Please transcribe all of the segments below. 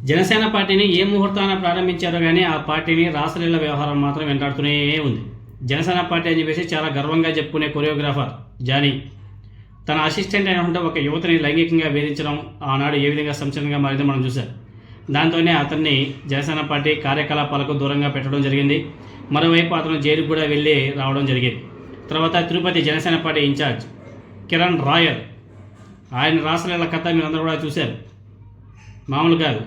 జనసేన పార్టీని ఏ ముహూర్తాన ప్రారంభించారో కానీ ఆ పార్టీని రాసలీల వ్యవహారం మాత్రం వెంటాడుతూనే ఉంది. జనసేన పార్టీ అని చెప్పేసి చాలా గర్వంగా చెప్పుకునే కొరియోగ్రాఫర్ జానీ తన అసిస్టెంట్ అయినటువంటి ఒక యువతిని లైంగికంగా వేధించడం ఆనాడు ఏ విధంగా సంచలనంగా మారిందో మనం చూసాం. దాంతోనే అతన్ని జనసేన పార్టీ కార్యకలాపాలకు దూరంగా పెట్టడం జరిగింది. మరోవైపు అతను జైలుకు కూడా వెళ్ళి రావడం జరిగింది. తర్వాత తిరుపతి జనసేన పార్టీ ఇన్ఛార్జ్ కిరణ్ రాయల్, ఆయన రాసలీల కథ మీరందరూ కూడా చూశారు. మామూలు కాదు,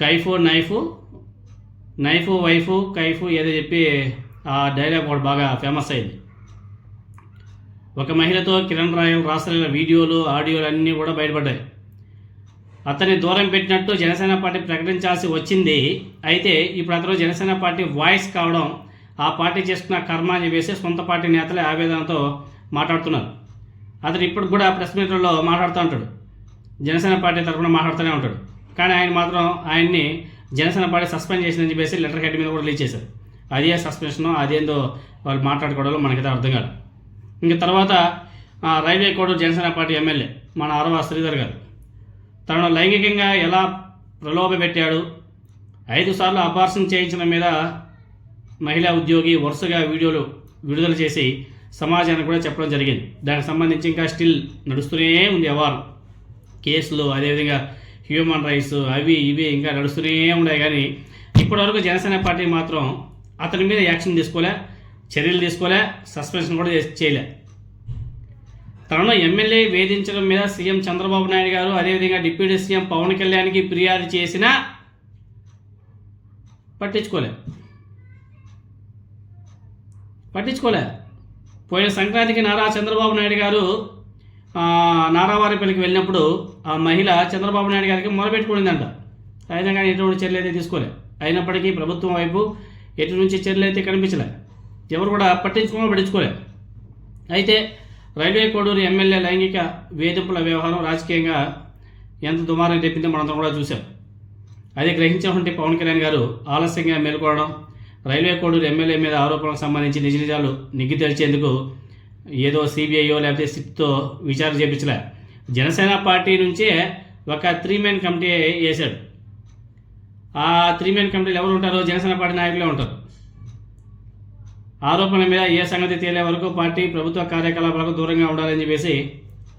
కైఫు నైఫు వైఫు కైఫు ఏదో చెప్పి ఆ డైలాగ్ కూడా బాగా ఫేమస్ అయింది. ఒక మహిళతో కిరణ్ రాయల్ రాసలీల వీడియోలు ఆడియోలు అన్నీ కూడా బయటపడ్డాయి. అతన్ని దూరం పెట్టినట్టు జనసేన పార్టీ ప్రకటించాల్సి వచ్చింది. అయితే ఇప్పుడు అతను జనసేన పార్టీ వాయిస్ కావడం ఆ పార్టీ చేసుకున్న కర్మ అని చెప్పేసి సొంత పార్టీ నేతలే ఆవేదనతో మాట్లాడుతున్నారు. అతను ఇప్పుడు కూడా ప్రెస్ మీట్లలో మాట్లాడుతూ ఉంటాడు, జనసేన పార్టీ తరఫున మాట్లాడుతూనే ఉంటాడు. కానీ ఆయన మాత్రం ఆయన్ని జనసేన పార్టీ సస్పెండ్ చేసిందని చెప్పేసి లెటర్ హెడ్ మీద కూడా రిలీజ్ చేశారు. అదే సస్పెన్షన్, అదేందో వాళ్ళు మాట్లాడుకోవడంలో మనకైతే అర్థం కాదు. ఇంక తర్వాత railway Koduru Janasena party MLA మన అరవ శ్రీధర్ గారు తనను లైంగికంగా ఎలా ప్రలోభపెట్టాడు, 5 సార్లు అబార్షన్ చేయించిన మీద మహిళా ఉద్యోగి వరుసగా వీడియోలు విడుదల చేసి సమాజానికి కూడా చెప్పడం జరిగింది. దానికి సంబంధించి ఇంకా స్టిల్ నడుస్తూనే ఉంది వ్యవహారం, కేసులు, అదేవిధంగా హ్యూమన్ రైట్స్ అవి ఇవి ఇంకా నడుస్తూనే ఉన్నాయి. కానీ ఇప్పటివరకు జనసేన పార్టీ మాత్రం అతని మీద యాక్షన్ తీసుకోలే, చర్యలు తీసుకోలే, సస్పెన్షన్ కూడా చేయలే. తనను ఎమ్మెల్యే వేధించడం మీద సీఎం చంద్రబాబు నాయుడు గారు అదేవిధంగా డిప్యూటీ సీఎం పవన్ కళ్యాణ్కి ఫిర్యాదు చేసినా పట్టించుకోలే. పోయిన సంక్రాంతికి నారా చంద్రబాబు నాయుడు గారు నారావారిపల్లికి వెళ్ళినప్పుడు ఆ మహిళ చంద్రబాబు నాయుడు గారికి మొరపెట్టుకునిందంట. అయినా కానీ ఎటువంటి చర్యలు అయితే తీసుకోలే. అయినప్పటికీ ప్రభుత్వం వైపు ఎటు నుంచి చర్యలు అయితే కనిపించలే, ఎవరు కూడా పట్టించుకోలే. అయితే రైల్వే కోడూరు ఎమ్మెల్యే లైంగిక వేధింపుల వ్యవహారం రాజకీయంగా ఎంత దుమారం తెప్పిందో మనందరం కూడా చూశాం. అది గ్రహించినటువంటి పవన్ కళ్యాణ్ గారు ఆలస్యంగా మేల్కోవడం, రైల్వే కోడూరు ఎమ్మెల్యే మీద ఆరోపణలకు సంబంధించి నిజ నిజాలు నిగ్గు తెరిచేందుకు ఏదో సిబిఐయో లేకపోతే సిట్తో విచారణ చేయించలే. జనసేన పార్టీ నుంచే ఒక 3 మెన్ కమిటీ వేశాడు. ఆ 3 మెన్ కమిటీలు ఎవరు ఉంటారో జనసేన పార్టీ నాయకులే ఉంటారు. ఆరోపణల మీద ఏ సంగతి తేలే వరకు పార్టీ ప్రభుత్వ కార్యకలాపాలకు దూరంగా ఉండాలని చెప్పేసి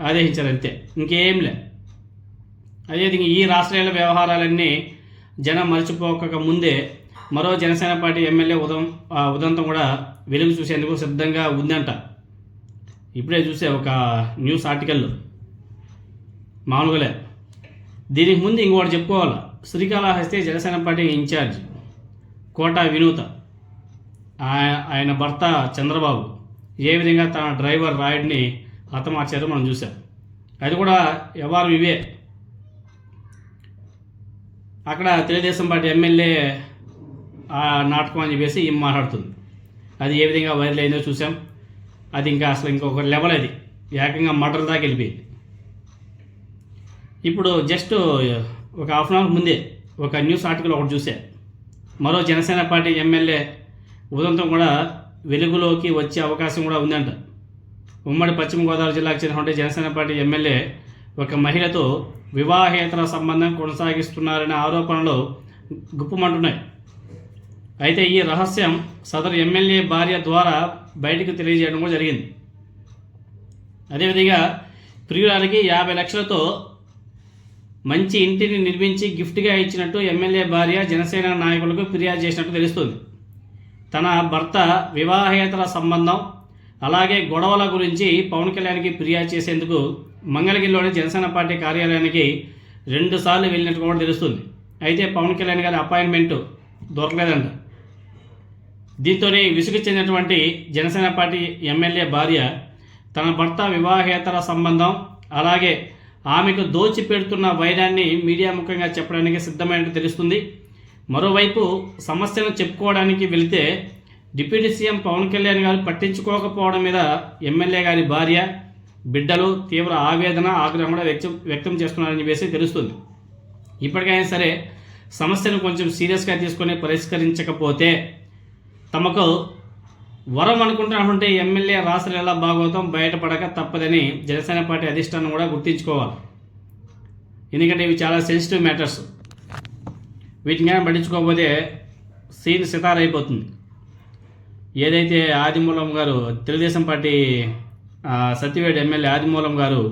ఆదేశించారు, అంతే, ఇంకేం లే. అదేవిధంగా ఈ రాష్ట్రీయ వ్యవహారాలన్నీ జనం మర్చిపోక ముందే మరో జనసేన పార్టీ ఎమ్మెల్యే ఉదంతం కూడా వెలుగు చూసేందుకు సిద్ధంగా ఉందంట. ఇప్పుడే చూసే ఒక న్యూస్ ఆర్టికల్లో, మామూలుగా. దీనికి ముందు ఇంకోటి చెప్పుకోవాలి. శ్రీకాళహస్తి జనసేన పార్టీ ఇన్ఛార్జ్ కోటా వినూత, ఆయన భర్త చంద్రబాబు ఏ విధంగా తన డ్రైవర్ రాయుడిని హతమార్చారో మనం చూసాం. అది కూడా వ్యవహారం ఇవే. అక్కడ తెలుగుదేశం పార్టీ ఎమ్మెల్యే నాటకం అని చెప్పేసి ఏం మాట్లాడుతుంది. అది ఏ విధంగా వైరల్ అయిందో చూసాం. అది ఇంకా అసలు ఇంకొక లెవెల్, అది ఏకంగా మర్డర్ దాకా వెళ్ళిపోయింది. ఇప్పుడు జస్ట్ ఒక హాఫ్ అన్ అవర్ ముందే ఒక న్యూస్ ఆర్టికల్ ఒకటి చూసా. మరో జనసేన పార్టీ ఎమ్మెల్యే ఉదంతం కూడా వెలుగులోకి వచ్చే అవకాశం కూడా ఉందంట. ఉమ్మడి పశ్చిమ గోదావరి జిల్లాకు చెందినటువంటి జనసేన పార్టీ ఎమ్మెల్యే ఒక మహిళతో వివాహేతర సంబంధం కొనసాగిస్తున్నారనే ఆరోపణలు గుప్పమంటున్నాయి. అయితే ఈ రహస్యం సదరు ఎమ్మెల్యే భార్య ద్వారా బయటకు తెలియజేయడం కూడా జరిగింది. అదేవిధంగా ప్రియురాలికి 50 లక్షలతో మంచి ఇంటిని నిర్మించి గిఫ్ట్గా ఇచ్చినట్టు ఎమ్మెల్యే భార్య జనసేన నాయకులకు ఫిర్యాదు చేసినట్టు తెలుస్తుంది. తన భర్త వివాహేతర సంబంధం అలాగే గొడవల గురించి పవన్ కళ్యాణ్కి ఫిర్యాదు చేసేందుకు మంగళగిరిలోని జనసేన పార్టీ కార్యాలయానికి 2 సార్లు వెళ్ళినట్టు కూడా తెలుస్తుంది. అయితే పవన్ కళ్యాణ్ గారి అపాయింట్మెంట్ దొరకలేదంట. దీంతోనే విసుగు చెందినటువంటి జనసేన పార్టీ ఎమ్మెల్యే భార్య తన భర్త వివాహేతర సంబంధం అలాగే ఆమెకు దోచిపెడుతున్న వైరాన్ని మీడియా ముఖంగా చెప్పడానికి సిద్ధమైనట్టు తెలుస్తుంది. మరోవైపు సమస్యను చెప్పుకోవడానికి వెళితే డిప్యూటీ సీఎం పవన్ కళ్యాణ్ గారు పట్టించుకోకపోవడం మీద ఎమ్మెల్యే గారి భార్య, బిడ్డలు తీవ్ర ఆవేదన, ఆగ్రహం కూడా వ్యక్తం చేస్తున్నారని చెప్పేసి తెలుస్తుంది. ఇప్పటికైనా సరే సమస్యను కొంచెం సీరియస్గా తీసుకొని పరిష్కరించకపోతే తమకు వరం అనుకుంటున్నటువంటి ఎమ్మెల్యే రాసలీల భాగవతం బయటపడక తప్పదని జనసేన పార్టీ అధిష్టానం కూడా గుర్తించుకోవాలి. ఎందుకంటే ఇవి చాలా సెన్సిటివ్ మ్యాటర్స్. వీటిని కానీ పట్టించుకోకపోతే సీన్ సితార అయిపోతుంది. ఏదైతే ఆదిమూలం గారు తెలుగుదేశం పార్టీ సత్యవేడు ఎమ్మెల్యే ఆదిమూలం గారు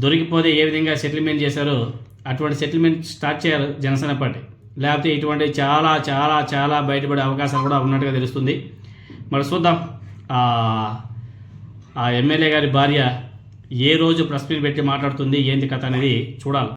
దొరికిపోతే ఏ విధంగా సెటిల్మెంట్ చేశారో అటువంటి సెటిల్మెంట్ స్టార్ట్ చేయాలి జనసేన పార్టీ. లేకపోతే ఇటువంటి చాలా చాలా చాలా బయటపడే అవకాశాలు కూడా ఉన్నట్టుగా తెలుస్తుంది. మరి చూద్దాం ఆ ఎమ్మెల్యే గారి భార్య ఏ రోజు ప్రెస్ మీట్ పెట్టి మాట్లాడుతుంది ఏంది కథ అనేది చూడాలి.